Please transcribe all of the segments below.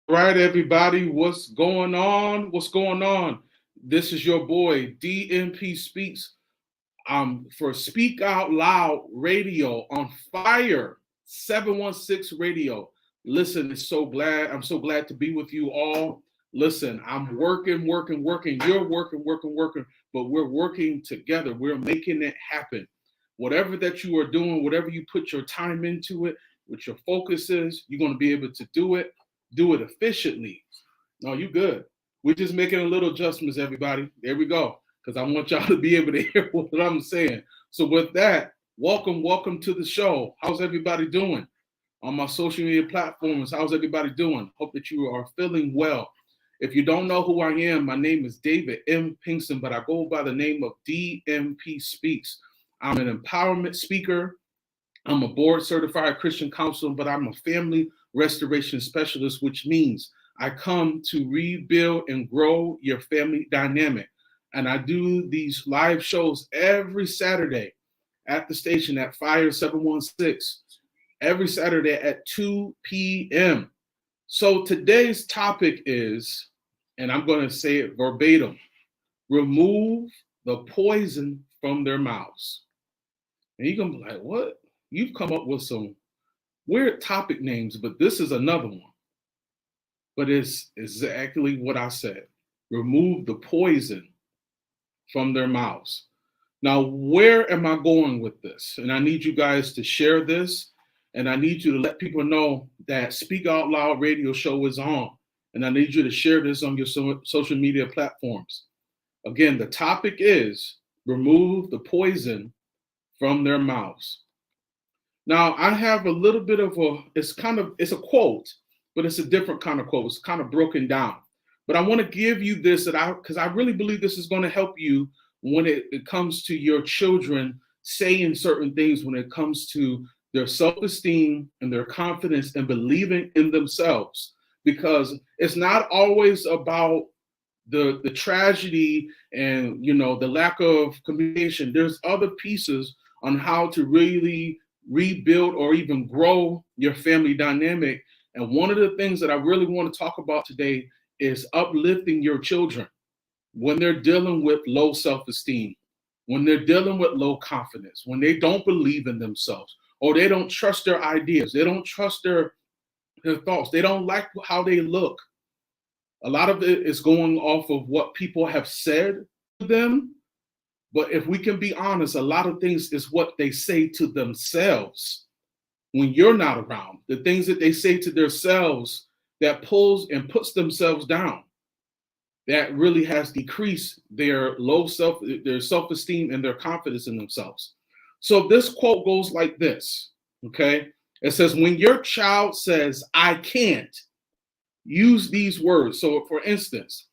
Right, everybody, what's going on? What's going on? This is your boy DMP Speaks. For Speak Out Loud Radio on Fire 716 Radio. Listen, I'm so glad to be with you all. Listen, I'm working. You're working, but we're working together. We're making it happen. Whatever that you are doing, whatever you put your time into it, what your focus is, you're going to be able to do it efficiently. No, you good. We're just making a little adjustments, everybody. There we go. Because I want y'all to be able to hear what I'm saying. So with that, welcome to the show. How's everybody doing? On my social media platforms, how's everybody doing? Hope that you are feeling well. If you don't know who I am, my name is David M. Pinkston, but I go by the name of DMP Speaks. I'm an empowerment speaker. I'm a board certified Christian counselor, but I'm a family restoration specialist, which means I come to rebuild and grow your family dynamic. And I do these live shows every Saturday at the station at Fire 716, every Saturday at 2 p.m. So today's topic is, and I'm going to say it verbatim, remove the poison from their mouths. And you're going to be like, what? You've come up with some weird topic names, but this is another one. But it's exactly what I said. Remove the poison from their mouths. Now, where am I going with this? And I need you guys to share this, and I need you to let people know that Speak Out Loud radio show is on. And I need you to share this on your social media platforms. Again, the topic is remove the poison from their mouths. Now, I have a little bit of it's a quote, but it's a different kind of quote. It's kind of broken down. But I want to give you this because I really believe this is going to help you when it comes to your children saying certain things, when it comes to their self-esteem and their confidence and believing in themselves. Because it's not always about the tragedy and the lack of communication. There's other pieces on how to really rebuild or even grow your family dynamic. And one of the things that I really want to talk about today is uplifting your children when they're dealing with low self-esteem, when they're dealing with low confidence, when they don't believe in themselves, or they don't trust their ideas, they don't trust their thoughts, they don't like how they look. A lot of it is going off of what people have said to them. But if we can be honest, a lot of things is what they say to themselves when you're not around. The things that they say to themselves that pulls and puts themselves down, that really has decreased their self-esteem and their confidence in themselves. So this quote goes like this, okay? It says, when your child says, I can't, use these words. So for instance,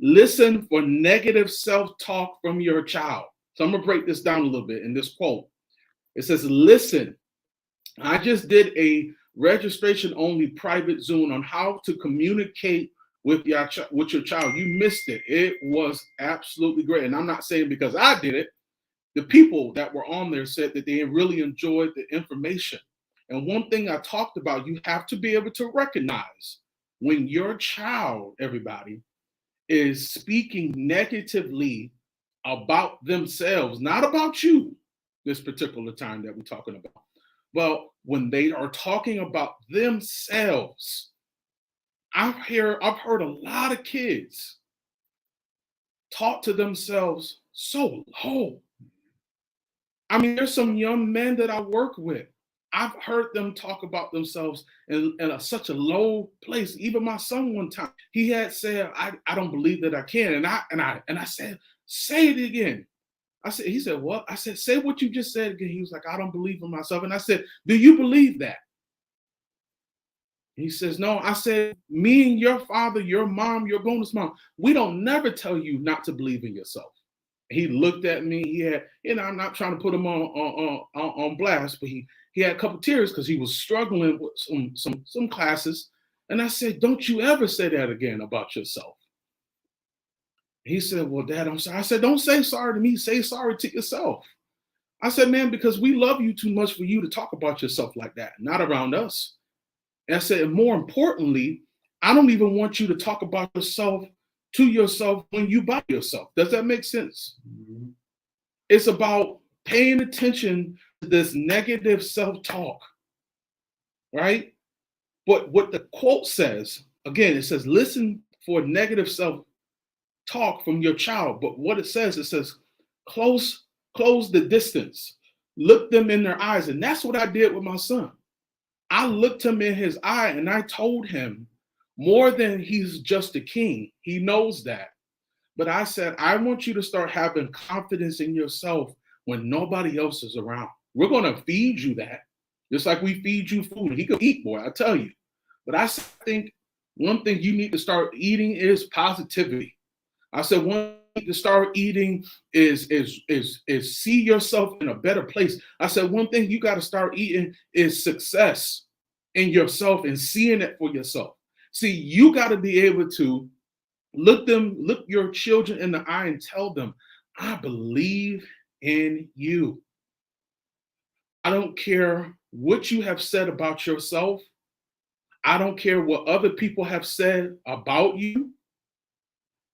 listen for negative self-talk from your child. So I'm going to break this down a little bit in this quote. It says, listen, I just did a registration-only private Zoom on how to communicate with your child. You missed it. It was absolutely great. And I'm not saying because I did it. The people that were on there said that they really enjoyed the information. And one thing I talked about, you have to be able to recognize when your child, everybody, is speaking negatively about themselves, not about you, this particular time that we're talking about. But when they are talking about themselves, I've heard a lot of kids talk to themselves so low. I mean, there's some young men that I work with. I've heard them talk about themselves in such a low place. Even my son one time, he had said, I don't believe that I can. And I said, say it again. He said, what? I said, say what you just said again. He was like, I don't believe in myself. And I said, do you believe that? He says, no. I said, me and your father, your mom, your bonus mom, we don't never tell you not to believe in yourself. He looked at me. He had, I'm not trying to put him on blast, but he had a couple tears because he was struggling with some classes. And I said, don't you ever say that again about yourself. He said, well, Dad, I'm sorry. I said, don't say sorry to me. Say sorry to yourself. I said, man, because we love you too much for you to talk about yourself like that, not around us. And I said, and more importantly, I don't even want you to talk about yourself to yourself when you by yourself. Does that make sense? Mm-hmm. It's about paying attention to this negative self-talk, right? But what the quote says, again, it says, listen for negative self-talk from your child. But what it says close the distance. Look them in their eyes. And that's what I did with my son. I looked him in his eye and I told him, more than he's just a king, he knows that. But I said, I want you to start having confidence in yourself when nobody else is around. We're going to feed you that, just like we feed you food. He could eat, boy, I tell you. But I think one thing you need to start eating is positivity. I said, one thing to start eating is see yourself in a better place. I said, one thing you got to start eating is success in yourself and seeing it for yourself. See, you got to be able to look your children in the eye and tell them, I believe in you. I don't care what you have said about yourself. I don't care what other people have said about you.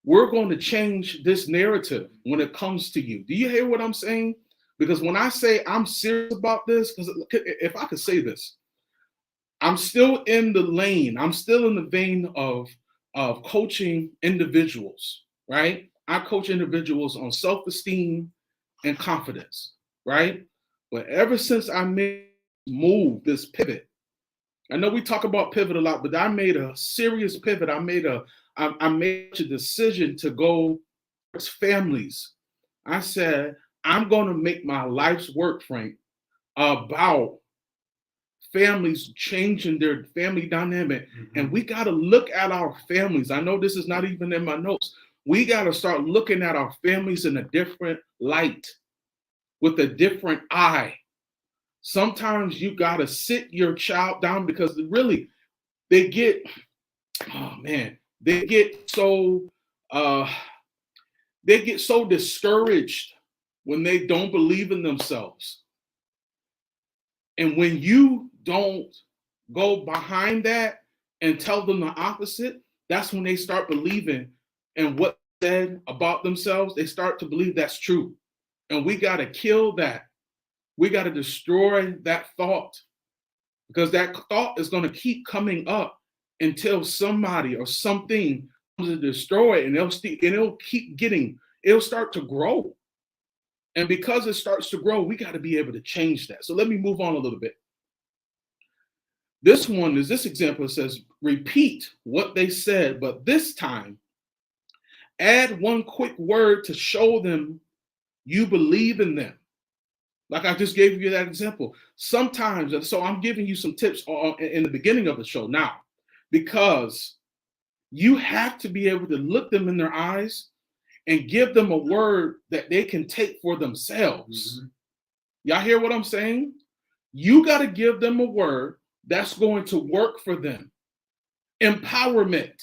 We're going to change this narrative when it comes to you. Do you hear what I'm saying? Because when I say I'm serious about this, because if I could say this, I'm still in the lane. I'm still in the vein of coaching individuals, right? I coach individuals on self-esteem and confidence, right? But ever since I made this pivot, I know we talk about pivot a lot, but I made a serious pivot. I made a decision to go towards families. I said, I'm going to make my life's work, Frank, about families changing their family dynamic. Mm-hmm. And we got to look at our families. I know this is not even in my notes. We got to start looking at our families in a different light, with a different eye. Sometimes you got to sit your child down because really they get so discouraged when they don't believe in themselves. And when you don't go behind that and tell them the opposite, that's when they start believing in what they said about themselves. They start to believe that's true. And we got to kill that. We got to destroy that thought, because that thought is going to keep coming up until somebody or something comes to destroy it, and it'll start to grow. And because it starts to grow, we got to be able to change that. So let me move on a little bit. This example says, repeat what they said, but this time, add one quick word to show them you believe in them. Like I just gave you that example. Sometimes, so I'm giving you some tips in the beginning of the show now, because you have to be able to look them in their eyes and give them a word that they can take for themselves. Mm-hmm. Y'all hear what I'm saying? You got to give them a word that's going to work for them. Empowerment.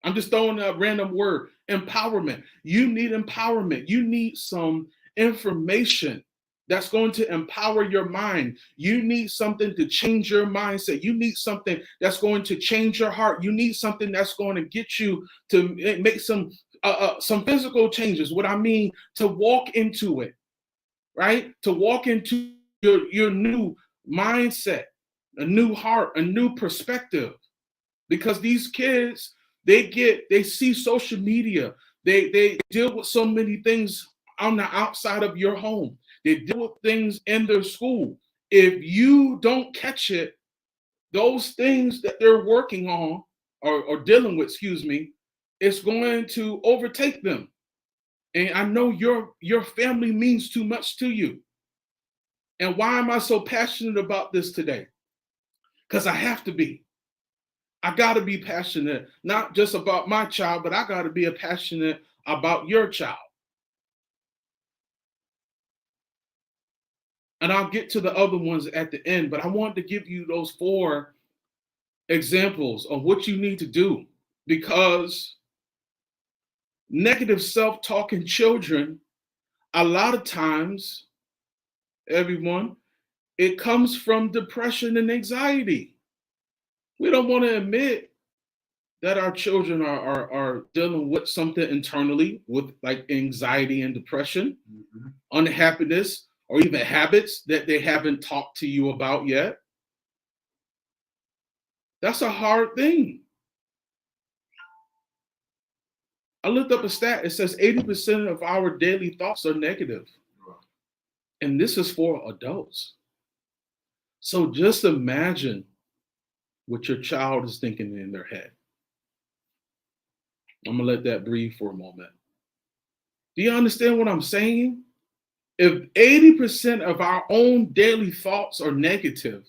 I'm just throwing a random word. Empowerment. You need empowerment. You need some information that's going to empower your mind. You need something to change your mindset. You need something that's going to change your heart. You need something that's going to get you to make some physical changes. What I mean, to walk into it, right? To walk into your new mindset, a new heart, a new perspective. Because these kids, they see social media. They deal with so many things on the outside of your home. They deal with things in their school. If you don't catch it, those things that they're working on or dealing with, excuse me, it's going to overtake them. And I know your family means too much to you. And why am I so passionate about this today? Because I have to be. I got to be passionate, not just about my child, but I got to be a passionate about your child. And I'll get to the other ones at the end, but I want to give you those 4 examples of what you need to do, because negative self-talk in children, a lot of times, everyone, it comes from depression and anxiety. We don't want to admit that our children are dealing with something internally with like anxiety and depression, unhappiness, or even habits that they haven't talked to you about yet. That's a hard thing. I looked up a stat. It says 80% of our daily thoughts are negative. And this is for adults. So just imagine what your child is thinking in their head. I'm going to let that breathe for a moment. Do you understand what I'm saying? If 80% of our own daily thoughts are negative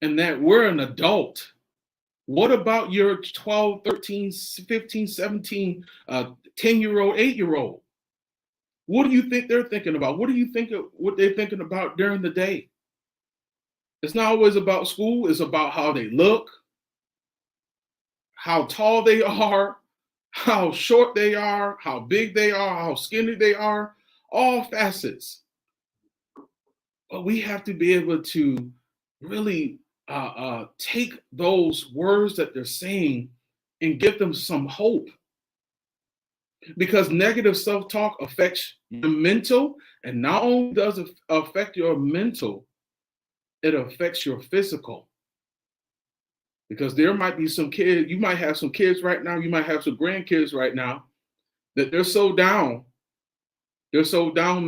and that we're an adult, what about your 12, 13, 15, 17, 10-year-old, 8-year-old? What do you think they're thinking about? What do you think of what they're thinking about during the day? It's not always about school. It's about how they look, how tall they are, how short they are, how big they are, how skinny they are, all facets. But we have to be able to really take those words that they're saying and give them some hope. Because negative self-talk affects your mental, and not only does it affect your mental, it affects your physical. Because there might be some kids, you might have some kids right now, you might have some grandkids right now that they're so down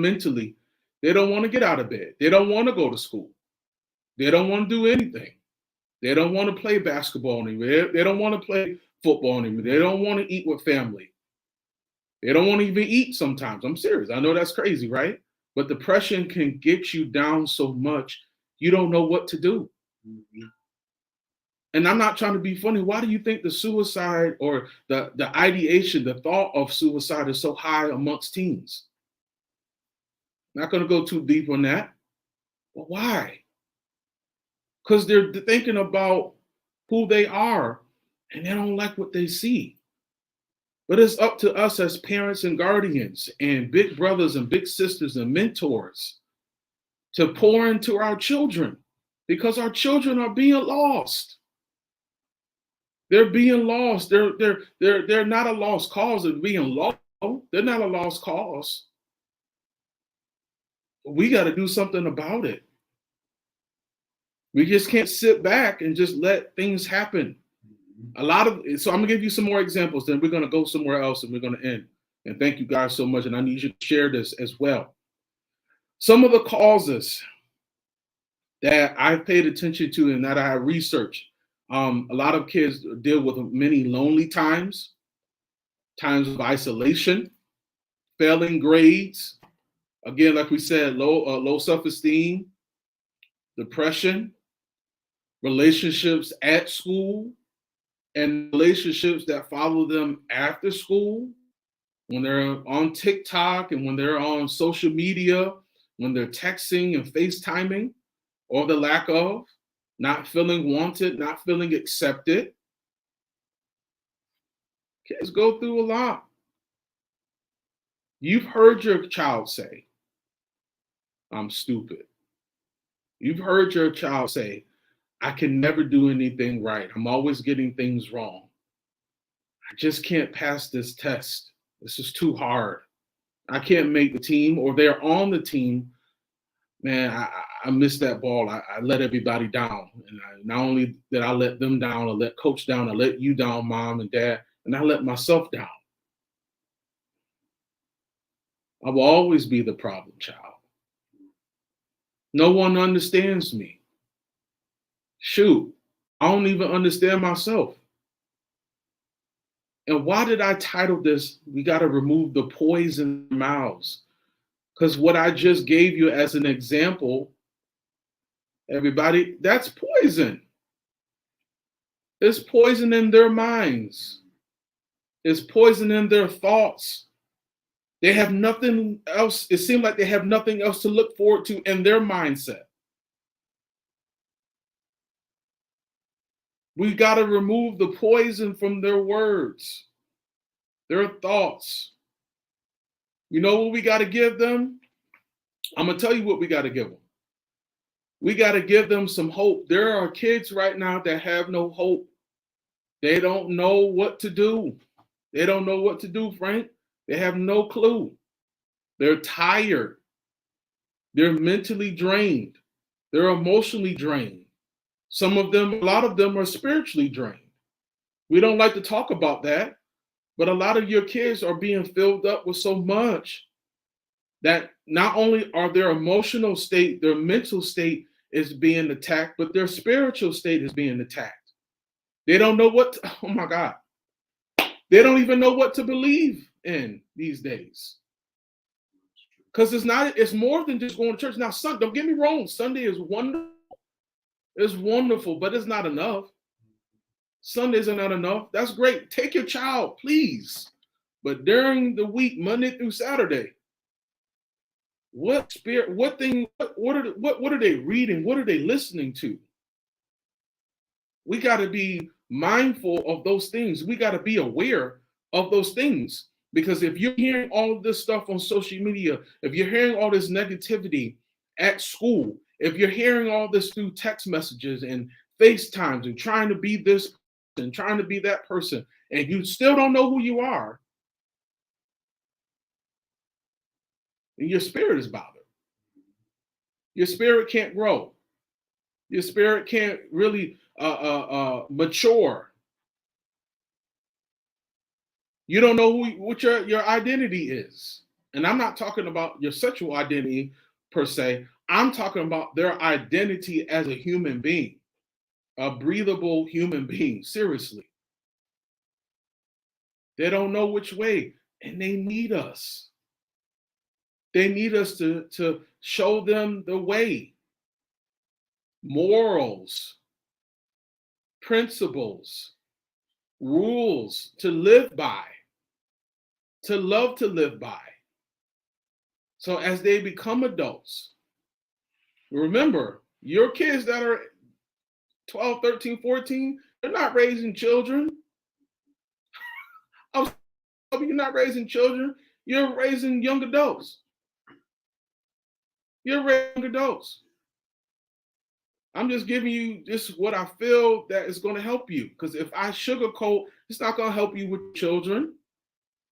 mentally, they don't want to get out of bed. They don't want to go to school. They don't want to do anything. They don't want to play basketball anymore. They don't want to play football anymore. They don't want to eat with family. They don't want to even eat sometimes. I'm serious. I know that's crazy, right? But depression can get you down so much, you don't know what to do. Mm-hmm. And I'm not trying to be funny. Why do you think the suicide or the ideation, the thought of suicide is so high amongst teens? Not going to go too deep on that. But why? Because they're thinking about who they are and they don't like what they see. But it's up to us as parents and guardians and big brothers and big sisters and mentors to pour into our children, because our children are being lost. They're being lost. They're not a lost cause of being lost. They're not a lost cause. We got to do something about it. We just can't sit back and just let things happen. So I'm gonna give you some more examples, then we're gonna go somewhere else and we're gonna end. And thank you guys so much. And I need you to share this as well. Some of the causes that I paid attention to and that I researched. A lot of kids deal with many lonely times of isolation, failing grades. Again, like we said, low self-esteem, depression, relationships at school, and relationships that follow them after school, when they're on TikTok and when they're on social media, when they're texting and FaceTiming, or the lack of, not feeling wanted, not feeling accepted. Kids go through a lot. You've heard your child say, I'm stupid. You've heard your child say, I can never do anything right. I'm always getting things wrong. I just can't pass this test. This is too hard. I can't make the team, or they're on the team. Man, I missed that ball. I let everybody down. And not only did I let them down, I let coach down, I let you down, mom and dad, and I let myself down. I will always be the problem child. No one understands me. Shoot, I don't even understand myself. And why did I title this, We Got to Remove the Poison Mouths? Because what I just gave you as an example, everybody, that's poison. It's poison in their minds. It's poison in their thoughts. They have nothing else. It seems like they have nothing else to look forward to in their mindset. We got to remove the poison from their words, their thoughts. You know what we got to give them? I'm going to tell you what we got to give them. We got to give them some hope. There are kids right now that have no hope. They don't know what to do. They don't know what to do, Frank. They have no clue. They're tired. They're mentally drained. They're emotionally drained. Some of them, a lot of them are spiritually drained. We don't like to talk about that, but a lot of your kids are being filled up with so much that not only are their emotional state, their mental state is being attacked, but their spiritual state is being attacked. They don't know what, oh my God. They don't even know what to believe in these days. Because it's more than just going to church. Now, don't get me wrong, Sunday is wonderful. It's wonderful, but it's not enough. Sundays are not enough. That's great. Take your child, please. But during the week, Monday through Saturday, what are they reading? What are they listening to? We got to be mindful of those things. We got to be aware of those things. Because if you're hearing all of this stuff on social media, if you're hearing all this negativity at school, if you're hearing all this through text messages and FaceTimes and trying to be this and trying to be that person, and you still don't know who you are, and your spirit is bothered. Your spirit can't grow. Your spirit can't really mature. You don't know what your identity is. And I'm not talking about your sexual identity per se. I'm talking about their identity as a human being, a breathable human being, seriously. They don't know which way, and they need us. They need us to show them the way. Morals, principles, rules to live by, to love to live by. So as they become adults, remember, your kids that are 12, 13, 14, they're not raising children. You're not raising children, you're raising young adults. You're raising young adults. I'm just giving you just what I feel that is going to help you. Because if I sugarcoat, it's not going to help you with children.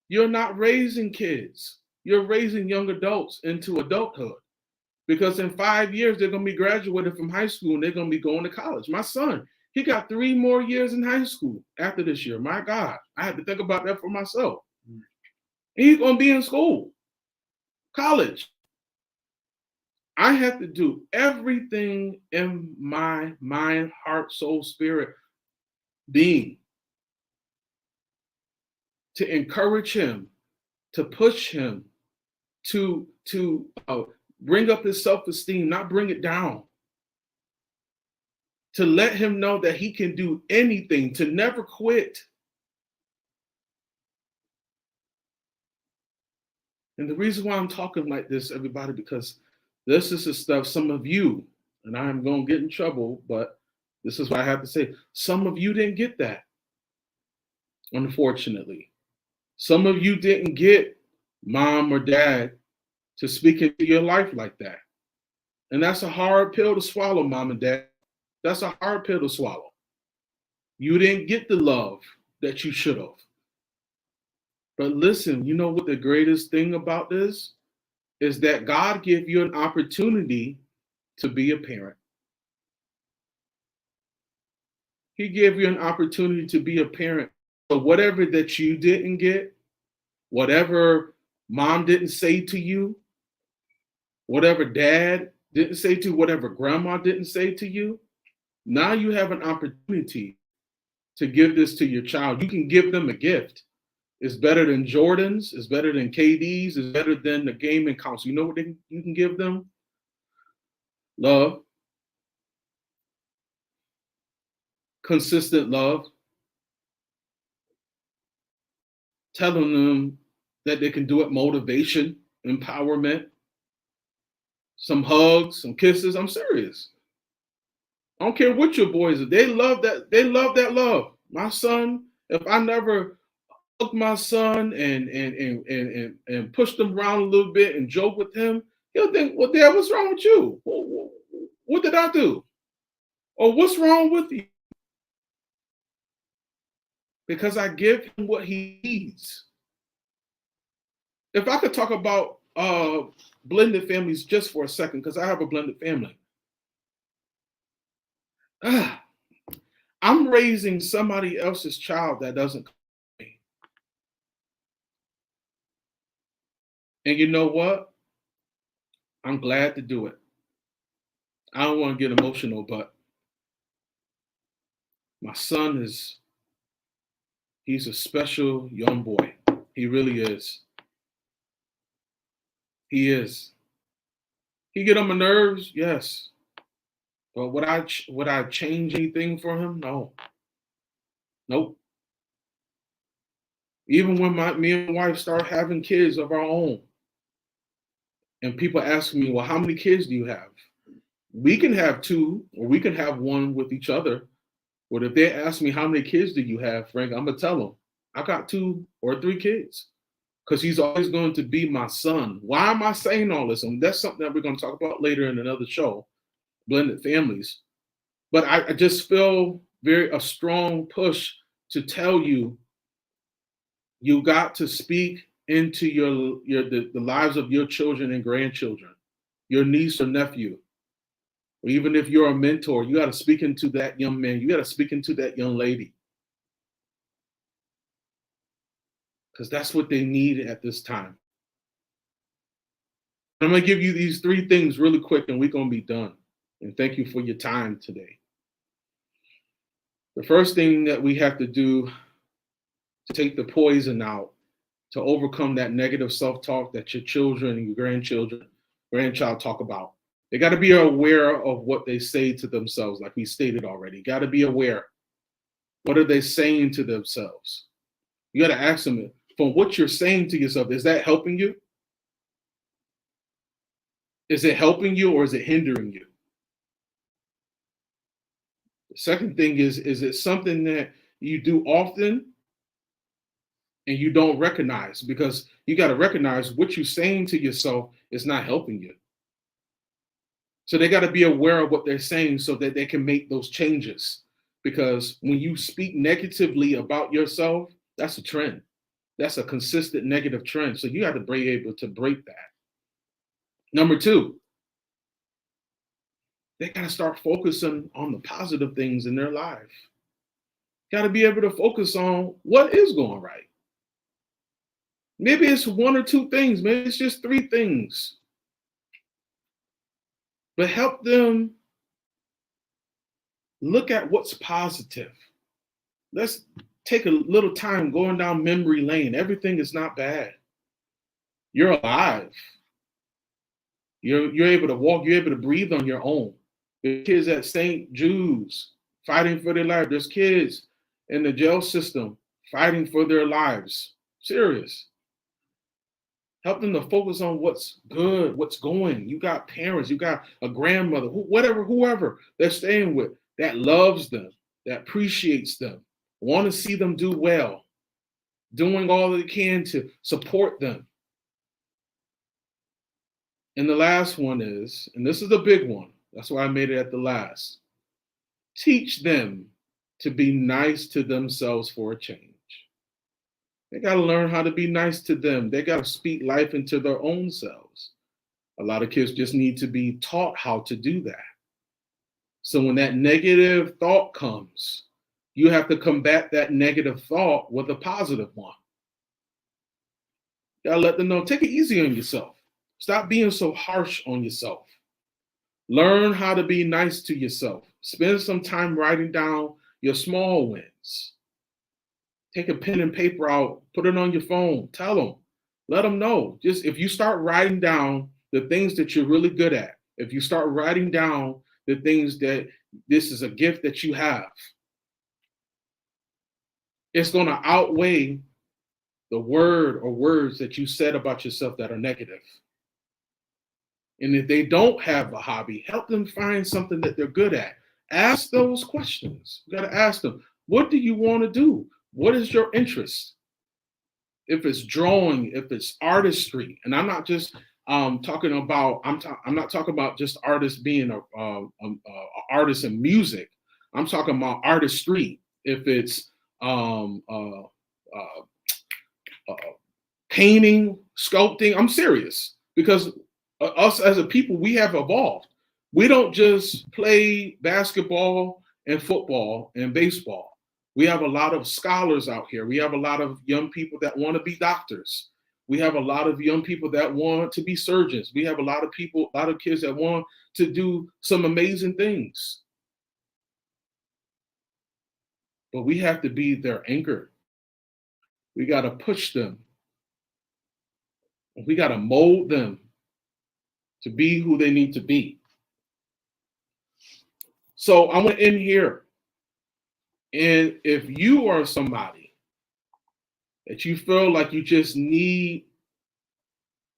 You're not raising kids. You're raising young adults into adulthood. Because in 5 years, they're going to be graduated from high school and they're going to be going to college. My son, he got 3 more years in high school after this year. My God, I had to think about that for myself. He's going to be in school, college. I have to do everything in my mind, heart, soul, spirit, being to encourage him, to push him, to bring up his self-esteem, not bring it down. To let him know that he can do anything, to never quit. And the reason why I'm talking like this, everybody, because this is the stuff some of you, and I'm going to get in trouble, but this is what I have to say. Some of you didn't get that, unfortunately. Some of you didn't get mom or dad to speak into your life like that. And that's a hard pill to swallow, mom and dad. That's a hard pill to swallow. You didn't get the love that you should have. But listen, you know what the greatest thing about this is that God gave you an opportunity to be a parent. He gave you an opportunity to be a parent. So whatever that you didn't get, whatever mom didn't say to you, whatever dad didn't say to whatever grandma didn't say to you. Now you have an opportunity to give this to your child. You can give them a gift. It's better than Jordans. It's better than KDs. It's better than the gaming console. You know what you can give them? Love, consistent love, telling them that they can do it, motivation, empowerment, some hugs, some kisses. I'm serious. I don't care what your boys are. They love that. They love that love. My son, if I never hug my son and push him around a little bit and joke with him, he'll think, well, Dad, what's wrong with you? What did I do? Or what's wrong with you? Because I give him what he needs. If I could talk about blended families just for a second, because I have a blended family. I'm raising somebody else's child that doesn't come to me. And you know what? I'm glad to do it. I don't want to get emotional, but my son he's a special young boy. He really is. He is. He get on my nerves, yes. But would I change anything for him? No. Nope. Even when me and my wife start having kids of our own, and people ask me, well, how many kids do you have? We can have two, or we can have one with each other. But if they ask me how many kids do you have, Frank, I'm gonna tell them I got 2 or 3 kids, because he's always going to be my son. Why am I saying all this? And that's something that we're going to talk about later in another show, blended families. But I just feel a strong push to tell you, you got to speak into the lives of your children and grandchildren, your niece or nephew. Or even if you're a mentor, you got to speak into that young man. You got to speak into that young lady. Because that's what they need at this time. I'm going to give you these 3 things really quick, and we're going to be done. And thank you for your time today. The first thing that we have to do to take the poison out, to overcome that negative self-talk that your children and your grandchild talk about. They got to be aware of what they say to themselves, like we stated already. Got to be aware. What are they saying to themselves? You got to ask them, from what you're saying to yourself, is that helping you? Is it helping you, or is it hindering you? The second thing is it something that you do often and you don't recognize? Because you got to recognize what you're saying to yourself is not helping you. So they got to be aware of what they're saying so that they can make those changes. Because when you speak negatively about yourself, that's a trend. That's a consistent negative trend. So you got to be able to break that. Number 2, they got to start focusing on the positive things in their life. Got to be able to focus on what is going right. Maybe it's 1 or 2 things. Maybe it's just 3 things. But help them look at what's positive. Let's take a little time going down memory lane. Everything is not bad. You're alive. You're able to walk. You're able to breathe on your own. There's kids at St. Jude's fighting for their life. There's kids in the jail system fighting for their lives. Serious. Help them to focus on what's good, what's going. You got parents, you got a grandmother, whoever they're staying with that loves them, that appreciates them, want to see them do well, doing all they can to support them. And the last one is, and this is a big one, that's why I made it at the last, teach them to be nice to themselves for a change. They got to learn how to be nice to them. They got to speak life into their own selves. A lot of kids just need to be taught how to do that. So when that negative thought comes, you have to combat that negative thought with a positive one. You got to let them know, take it easy on yourself. Stop being so harsh on yourself. Learn how to be nice to yourself. Spend some time writing down your small wins. Take a pen and paper out, put it on your phone, tell them, let them know. Just if you start writing down the things that you're really good at, if you start writing down the things that this is a gift that you have, it's going to outweigh the word or words that you said about yourself that are negative. And if they don't have a hobby, help them find something that they're good at. Ask those questions. You got to ask them, what do you want to do? What is your interest? If it's drawing, if it's artistry, and I'm not just talking about, I'm not talking about just artists being a artist in music. I'm talking about artistry. If it's uh, painting, sculpting, I'm serious, because us as a people, we have evolved. We don't just play basketball and football and baseball. We have a lot of scholars out here. We have a lot of young people that want to be doctors. We have a lot of young people that want to be surgeons. We have a lot of people, a lot of kids that want to do some amazing things. But we have to be their anchor. We got to push them. We got to mold them to be who they need to be. So I want to end here. And if you are somebody that you feel like you just need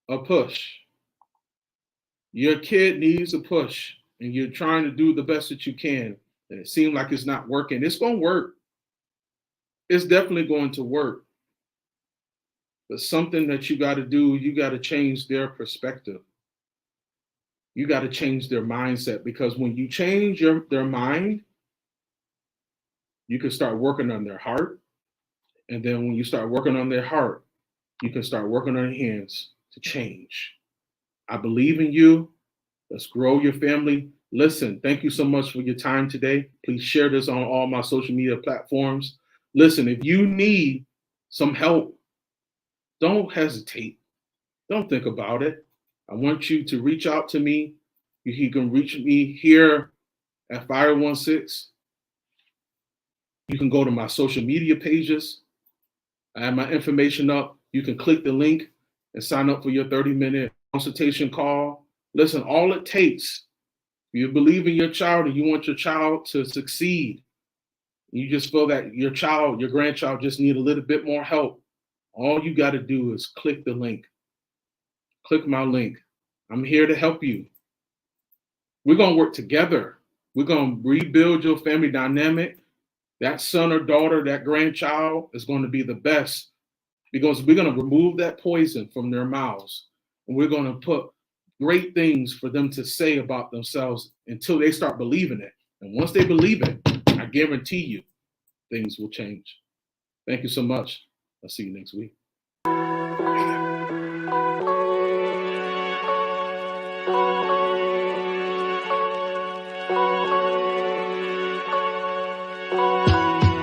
a push, your kid needs a push, and you're trying to do the best that you can, and it seems like it's not working, it's going to work. It's definitely going to work. But something that you got to do, you got to change their perspective. You got to change their mindset, because when you change their mind, you can start working on their heart. And then when you start working on their heart, you can start working on their hands to change. I believe in you. Let's grow your family. Listen, thank you so much for your time today. Please share this on all my social media platforms. Listen, if you need some help, don't hesitate. Don't think about it. I want you to reach out to me. You can reach me here at 516. You can go to my social media pages. I have my information up. You can click the link and sign up for your 30-minute consultation call. Listen, all it takes, if you believe in your child and you want your child to succeed, you just feel that your child, your grandchild just need a little bit more help, all you got to do is click the link. Click my link. I'm here to help you. We're going to work together. We're going to rebuild your family dynamic. That son or daughter, that grandchild is going to be the best, because we're going to remove that poison from their mouths. And we're going to put great things for them to say about themselves until they start believing it. And once they believe it, I guarantee you things will change. Thank you so much. I'll see you next week.